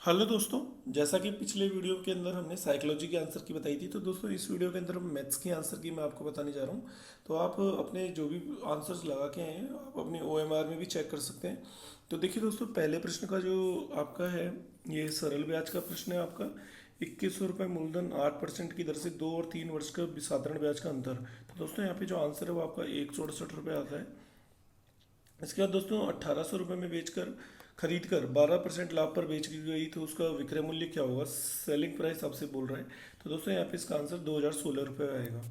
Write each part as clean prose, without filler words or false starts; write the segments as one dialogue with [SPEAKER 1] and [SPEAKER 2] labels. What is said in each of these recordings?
[SPEAKER 1] Hello दोस्तों। जैसा कि पिछले वीडियो के अंदर हमने साइकोलॉजी के आंसर की बताई थी, तो दोस्तों इस वीडियो के अंदर हम मैथ्स के आंसर की मैं आपको बताने जा रहा हूँ। तो आप अपने जो भी आंसर्स लगा के आए हैं आप अपने ओएमआर में भी चेक कर सकते हैं। तो देखिए दोस्तों, पहले प्रश्न का जो आपका है, ये सरल ब्याज का प्रश्न है आपका। 2100 रुपये मूलधन 8% की दर से 2 और 3 वर्ष का साधारण ब्याज का अंतर। तो दोस्तों यहाँ पे जो आंसर है वो आपका 168 रुपये आता है। इसके बाद दोस्तों 1800 रुपये में बेचकर खरीद कर 12% लाभ पर बेच दी गई, तो उसका विक्रय मूल्य क्या होगा, सेलिंग प्राइस आपसे बोल रहा है। तो दोस्तों यहाँ पे इसका आंसर 2016 रुपये आएगा।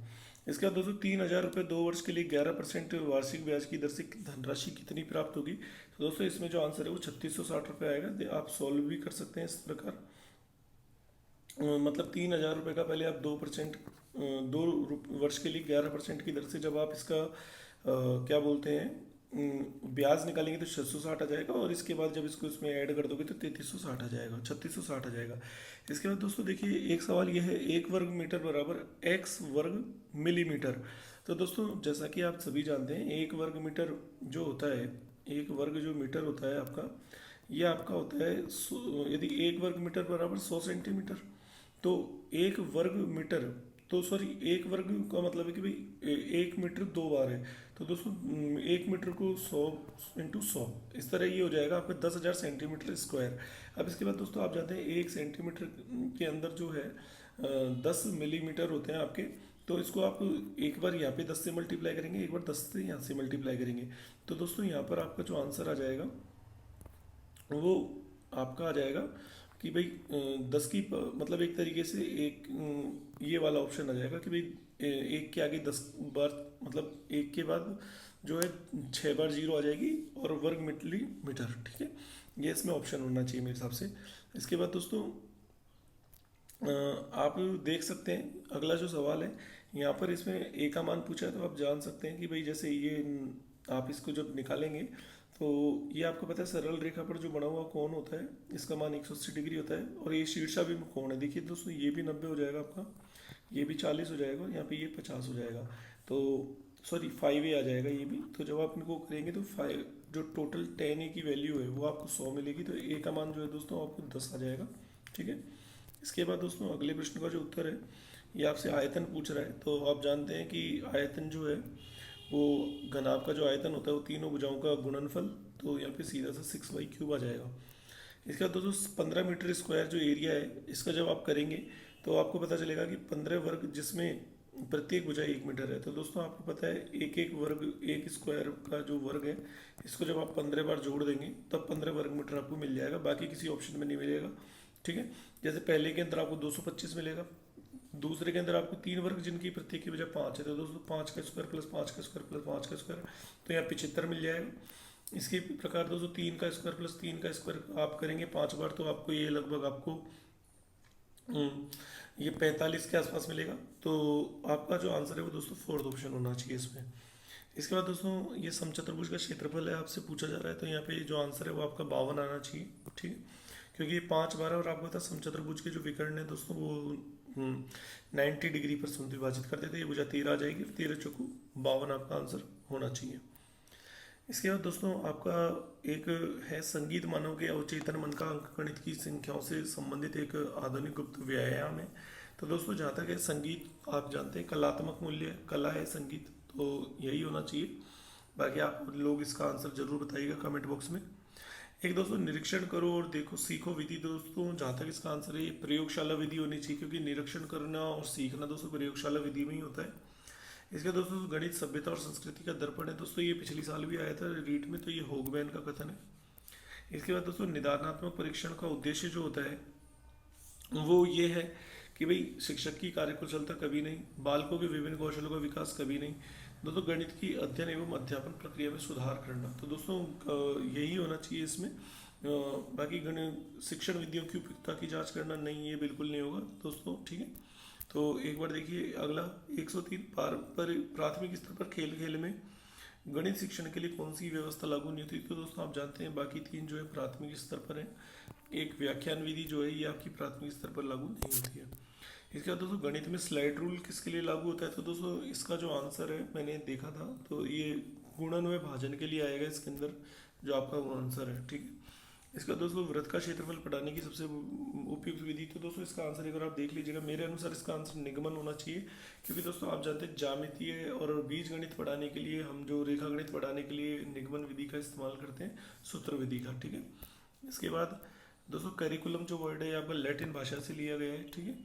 [SPEAKER 1] इसके बाद दोस्तों 3000 रुपये 2 वर्ष के लिए 11% वार्षिक ब्याज की दर से धनराशि कितनी प्राप्त होगी। तो दोस्तों इसमें जो आंसर है वो 3660 रुपये आएगा। आप सॉल्व भी कर सकते हैं इस प्रकार। मतलब 3000 रुपये का पहले आप 2%, 2 वर्ष के लिए 11% की दर से जब आप इसका क्या बोलते हैं ब्याज निकालेंगे तो 660 आ जाएगा, और इसके बाद जब इसको इसमें ऐड कर दोगे तो 3360 आ जाएगा, 3660 आ जाएगा। इसके बाद दोस्तों देखिए, एक सवाल यह है, 1 वर्ग मीटर बराबर x वर्ग मिलीमीटर। तो दोस्तों जैसा कि आप सभी जानते हैं, 1 वर्ग मीटर जो होता है, 1 वर्ग जो मीटर होता है आपका, यह आपका होता है यदि 1 वर्ग मीटर बराबर 100 सेंटीमीटर, तो 1 वर्ग मीटर, तो सॉरी 1 वर्ग का मतलब है कि भाई 1 मीटर 2 बार है। तो दोस्तों 1 मीटर को 100 × 100, इस तरह ये हो जाएगा आपका 10,000 सेंटीमीटर स्क्वायर। अब इसके बाद दोस्तों आप जानते हैं 1 सेंटीमीटर के अंदर जो है 10 मिलीमीटर होते हैं आपके। तो इसको आप एक बार यहाँ पे 10 से मल्टीप्लाई करेंगे, एक बार 10 से यहाँ से मल्टीप्लाई करेंगे। तो दोस्तों यहाँ पर आपका जो आंसर आ जाएगा वो आपका आ जाएगा कि भाई 10 की मतलब एक तरीके से एक ये वाला ऑप्शन आ जाएगा कि भाई एक के आगे 10 बार, मतलब एक के बाद जो है 6 बार जीरो आ जाएगी, और वर्ग मीटर, ठीक है। ये इसमें ऑप्शन होना चाहिए मेरे हिसाब से। इसके बाद दोस्तों आप देख सकते हैं अगला जो सवाल है, यहाँ पर इसमें ए का मान पूछा है, तो आप जान सकते हैं कि भाई जैसे ये आप इसको जब निकालेंगे तो ये आपको पता है सरल रेखा पर जो बना हुआ कोण होता है इसका मान 180 डिग्री होता है, और ये शीर्षा भी कोण है। देखिए दोस्तों ये भी 90 हो जाएगा आपका, ये भी 40 हो जाएगा, यहाँ पे ये 50 हो जाएगा। तो सॉरी 5a आ जाएगा ये भी। तो जब आप इनको करेंगे तो 5 जो टोटल 10a की वैल्यू है वो आपको 100 मिलेगी, तो a का मान जो है दोस्तों आपको 10 आ जाएगा, ठीक है। इसके बाद दोस्तों अगले प्रश्न का जो उत्तर है, ये आपसे आयतन पूछ रहा है। तो आप जानते हैं कि आयतन जो है वो घनाभ का जो आयतन होता है वो तीनों भुजाओं का गुणनफल। तो यहाँ पे सीधा सा 6/3 आ जाएगा। इसके बाद दोस्तों 15 मीटर स्क्वायर जो एरिया है इसका जब आप करेंगे तो आपको पता चलेगा कि 15 वर्ग जिसमें प्रत्येक भुजा 1 मीटर है। तो दोस्तों आपको पता है एक एक वर्ग, एक स्क्वायर का जो वर्ग है इसको जब आप 15 बार जोड़ देंगे तब 15 वर्ग मीटर आपको मिल जाएगा, बाकी किसी ऑप्शन में नहीं मिलेगा, ठीक है। जैसे पहले के अंदर आपको 225 मिलेगा, दूसरे के अंदर आपको 3 वर्ग जिनकी प्रत्येक की वजह 5 है, तो दोस्तों 5 का स्क्वायर प्लस 5 का स्क्वायर प्लस 5 का स्क्वायर, तो यहाँ 75 मिल जाएगा। इसी प्रकार दोस्तों 3 का स्क्वायर प्लस 3 का स्क्वायर आप करेंगे 5 बार, तो आपको ये लगभग आपको ये 45 के आसपास मिलेगा। तो आपका जो आंसर है वो दोस्तों फोर्थ ऑप्शन होना चाहिए इसमें। इसके बाद दोस्तों ये समचतुर्भुज का क्षेत्रफल है आपसे पूछा जा रहा है, तो यहाँ पे जो आंसर है वो आपका 52 आना चाहिए, ठीक है, क्योंकि ये 5 बार है, और आपको पता है समचतुर्भुज के जो विकर्ण है दोस्तों वो 90 डिग्री पर विभाजित करते थे। ये भुजा 13 आ जाएगी, 13 चौको 52 आपका आंसर होना चाहिए। इसके बाद दोस्तों आपका एक है संगीत मानव के अवचेतन मन का अंकगणित की संख्याओं से संबंधित एक आधुनिक गुप्त व्यायाम है। तो दोस्तों जहाँ तक है संगीत, आप जानते हैं कलात्मक मूल्य, कला है संगीत, तो यही होना चाहिए। बाकी आप लोग इसका आंसर जरूर बताइएगा कमेंट बॉक्स में। एक दोस्तों निरीक्षण करो और देखो सीखो विधि, दोस्तों जहाँ तक इसका आंसर है ये प्रयोगशाला विधि होनी चाहिए, क्योंकि निरीक्षण करना और सीखना दोस्तों प्रयोगशाला विधि में ही होता है। इसका दोस्तों गणित सभ्यता और संस्कृति का दर्पण है, दोस्तों ये पिछली साल भी आया था रीट में, तो ये होगमैन का कथन है। इसके बाद दोस्तों निदानात्मक परीक्षण का उद्देश्य जो होता है वो ये है कि भाई शिक्षक की कार्यकुशलता कभी नहीं, बालकों के विभिन्न कौशलों का विकास कभी नहीं, दोस्तों गणित की अध्ययन एवं अध्यापन प्रक्रिया में सुधार करना। तो दोस्तों यही होना चाहिए इसमें। बाकी गणित शिक्षण विधियों की उपयुक्तता की जांच करना नहीं, ये बिल्कुल नहीं होगा दोस्तों, ठीक है। तो एक बार देखिए अगला 103 प्राथमिक स्तर पर खेल खेल में गणित शिक्षण के लिए कौन सी व्यवस्था लागू नहीं होती। तो दोस्तों आप जानते हैं बाकी 3 जो है प्राथमिक स्तर पर है। एक व्याख्यान विधि जो है ये आपकी प्राथमिक स्तर पर लागू नहीं होती है। इसके बाद दोस्तों गणित में स्लाइड रूल किसके लिए लागू होता है। तो दोस्तों इसका जो आंसर है मैंने देखा था, तो ये गुणन व भाजन के लिए आएगा इसके अंदर जो आपका आंसर है, ठीक है। इसके बाद दोस्तों वृत्त का क्षेत्रफल पढ़ाने की सबसे उपयुक्त विधि, तो दोस्तों इसका आंसर एक बार आप देख लीजिएगा, मेरे अनुसार इसका आंसर निगमन होना चाहिए, क्योंकि दोस्तों आप जानते हैं ज्यामितीय और बीज गणित पढ़ाने के लिए हम जो रेखा गणित पढ़ाने के लिए निगमन विधि का इस्तेमाल करते हैं, सूत्र विधि का, ठीक है। इसके बाद दोस्तों करिकुलम जो वर्ड है आपका लैटिन भाषा से लिया गया है, ठीक है।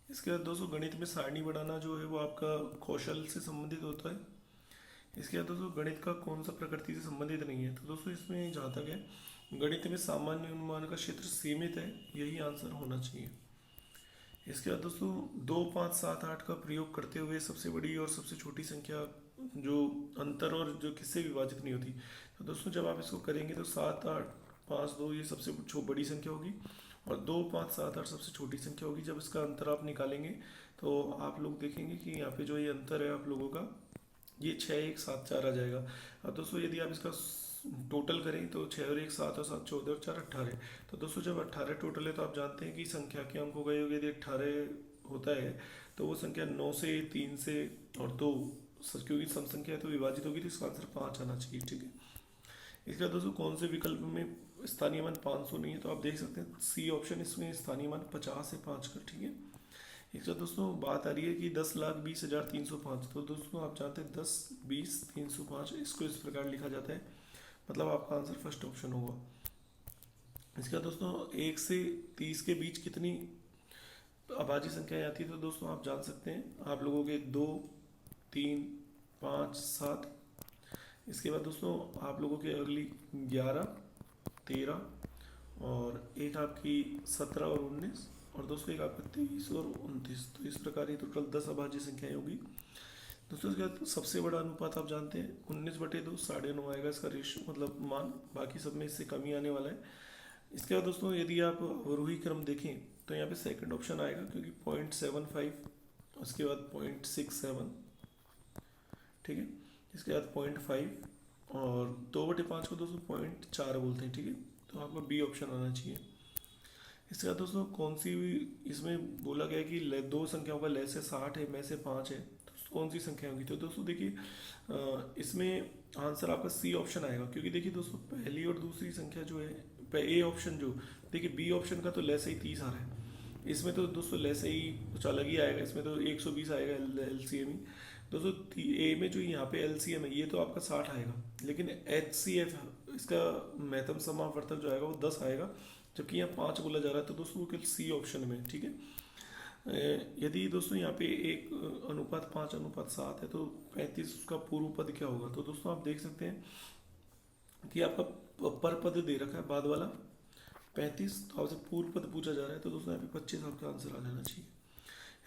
[SPEAKER 1] इसके बाद दोस्तों गणित में सारणी बनाना जो है वो आपका कौशल से संबंधित होता है। इसके बाद दोस्तों गणित का कौन सा प्रकृति से संबंधित नहीं है, तो दोस्तों इसमें जहाँ तक है गणित में सामान्य अनुमान का क्षेत्र सीमित है, यही आंसर होना चाहिए। इसके बाद दोस्तों 2, 5, 7, 8 का प्रयोग करते हुए सबसे बड़ी और सबसे छोटी संख्या जो अंतर और जो किससे विभाजित नहीं होती, तो दोस्तों जब आप इसको करेंगे तो 7, 8, 5, 2 ये सबसे बड़ी संख्या होगी और 2, 5, 7, 8 सबसे छोटी संख्या होगी। जब इसका अंतर आप निकालेंगे तो आप लोग देखेंगे कि यहाँ पे जो ये अंतर है आप लोगों का ये 6, 1, 7, 4 आ जाएगा। अब दोस्तों यदि आप इसका टोटल करें तो 6 और 1 7 और 7 14 और 4 18। तो दोस्तों जब 18 टोटल है तो आप जानते हैं कि संख्या के अंक हो गए, यदि 18 होता है तो वो संख्या 9 से 3 से और 2, क्योंकि सम संख्या है तो विभाजित होगी, तो इसका आंसर 5 आना चाहिए, ठीक है। इसके बाद दोस्तों कौन से विकल्प में स्थानीय मान 500 नहीं है, तो आप देख सकते हैं सी ऑप्शन, इसमें स्थानीय मान 50 है 5 का, ठीक है। इसका दोस्तों बात आ रही है कि 10,20,305, तो दोस्तों आप जानते हैं 10, 20, 305 इसको इस प्रकार लिखा जाता है, मतलब आपका आंसर फर्स्ट ऑप्शन होगा। इसका दोस्तों 1 से 30 के बीच कितनी अभाज्य संख्याएं आती है, तो दोस्तों आप जान सकते हैं आप लोगों के 2, 3, 5, 7। इसके बाद दोस्तों आप लोगों के अगली 11, 13 और एक आपकी 17 और 19 और दोस्तों एक आपका 23 और 29। तो इस प्रकार ये टोटल 10 अभाज्य संख्याएं होगी। दोस्तों इसके बाद सबसे बड़ा अनुपात आप जानते हैं 19/2 9.5 आएगा इसका रेशियो, मतलब मान, बाकी सब में इससे कम ही आने वाला है। इसके बाद दोस्तों यदि आप अवरोही क्रम देखें तो यहाँ पे सेकंड ऑप्शन आएगा, क्योंकि 0.75, उसके बाद 0.67, ठीक है। इसके बाद 0.5 और 2/5 को दोस्तों 0.4 बोलते हैं, ठीक है। तो आपको बी ऑप्शन आना चाहिए। इसके बाद दोस्तों कौन सी इसमें बोला गया है कि 2 संख्याओं का लय से 60 है, में से 5 है, तो कौन सी संख्या होगी, तो दोस्तों देखिए इसमें आंसर आपका सी ऑप्शन आएगा, क्योंकि देखिए दोस्तों पहली और दूसरी संख्या जो है, ए ऑप्शन जो, देखिए बी ऑप्शन का तो लय से ही 30 आ रहा है, इसमें तो दोस्तों लय से ही कुछ अलग ही आएगा, इसमें तो 120 आएगा एलसीएम ही। दोस्तों ए में जो यहाँ पे एलसीएम है ये तो आपका 60 आएगा, लेकिन एचसीएफ इसका महत्तम समावर्तक जो आएगा वो 10 आएगा, जबकि यहाँ 5 बोला जा रहा है, तो दोस्तों वो केवल सी ऑप्शन में, ठीक है। यदि दोस्तों यहाँ पे 1:5:7 है तो 35 का पूर्व पद क्या होगा, तो दोस्तों आप देख सकते हैं कि आपका पर पद दे रखा है बाद वाला 35, तो आपसे पूर्व पद पूछा जा रहा है, तो दोस्तों यहाँ पे 25 आपका आंसर आ जाना चाहिए।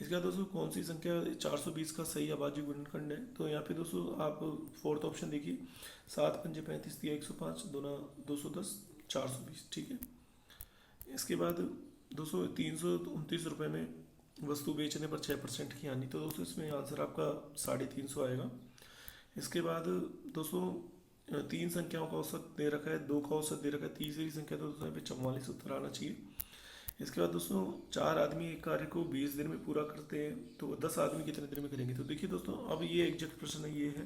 [SPEAKER 1] इसके बाद दोस्तों कौन सी संख्या 420 का सही अभाज्य गुणनखंड है, तो यहाँ पे दोस्तों आप फोर्थ ऑप्शन देखिए, 7 पंजे 35 दिया 105, 210, 420, ठीक है। इसके बाद दोस्तों 329 रुपये में वस्तु बेचने पर 6% की हानि, तो दोस्तों इसमें आंसर आपका 350 आएगा। इसके बाद दोस्तों 3 संख्याओं का औसत दे रखा है, 2 का औसत दे रखा है, तीसरी संख्या तो दोस्तों यहाँ पे 44 उत्तर आना चाहिए। इसके बाद दोस्तों 4 आदमी एक कार्य को 20 दिन में पूरा करते हैं, तो 10 आदमी कितने दिन में करेंगे, तो देखिए दोस्तों अब ये एग्जैक्ट प्रश्न है, ये है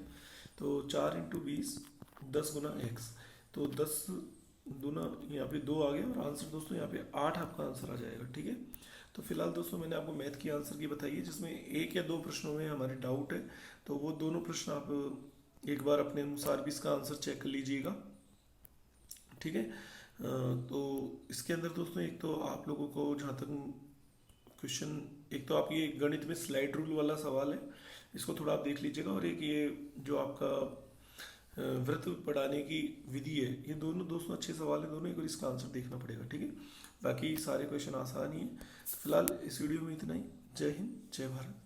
[SPEAKER 1] तो 4 × 20 10 × x, तो 10 दूना यहाँ पे 2 आ गया और आंसर दोस्तों यहाँ पे 8 आपका आंसर आ जाएगा, ठीक है। तो फिलहाल दोस्तों मैंने आपको मैथ की आंसर की बताई है, जिसमें 1 या 2 प्रश्नों में हमारे डाउट है, तो वो दोनों प्रश्न आप एक बार अपने अनुसार भी इसका आंसर चेक कर लीजिएगा, ठीक है। तो इसके अंदर दोस्तों एक तो आप लोगों को जहाँ तक क्वेश्चन, एक तो आप ये गणित में स्लाइड रूल वाला सवाल है, इसको थोड़ा आप देख लीजिएगा, और एक ये जो आपका वृत्त पढ़ाने की विधि है, ये दोनों दोस्तों अच्छे सवाल है दोनों, एक बार इसका आंसर देखना पड़ेगा, ठीक है। बाकी सारे क्वेश्चन आसान ही है। तो फिलहाल इस वीडियो में इतना ही। जय हिंद, जय भारत।